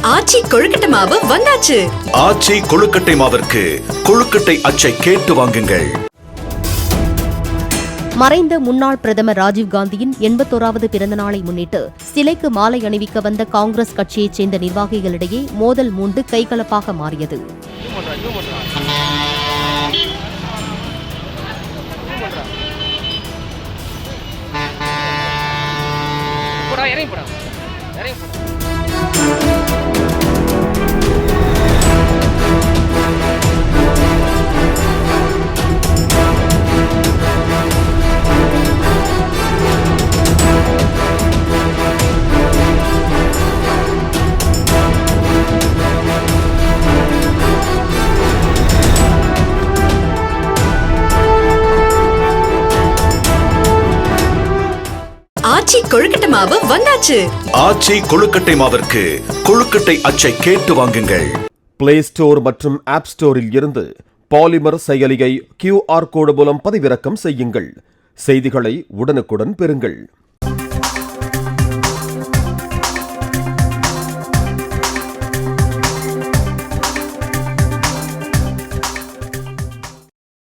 ஆச்சி கொழுக்கட்டை மாவு வந்தாச்சு. ஆச்சி கொழுக்கட்டை மாவிற்கு கொழுக்கட்டை அச்சை கேட்டு வாங்குங்கள். மறைந்த முன்னாள் பிரதமர் ராஜீவ்காந்தியின் 81வது பிறந்த நாளை முன்னிட்டு சிலைக்கு மாலை அணிவிக்க வந்த காங்கிரஸ் கட்சியைச் சேர்ந்த நிர்வாகிகளிடையே மோதல் மூண்டு கைகலப்பாக மாறியது. ஆச்சி கொழுக்கட்டை மாவு வந்தாச்சு. ஆச்சி கொழுக்கட்டை மாவிற்கு கொழுக்கட்டை அச்சை கேட்டு வாங்குங்கள். பிளே ஸ்டோர் மற்றும் ஆப் ஸ்டோரில் இருந்து பாலிமர் செயலியை QR கோடு மூலம் பதிவிறக்கம் செய்யுங்கள். செய்திகளை உடனுக்குடன் பெறுங்கள்.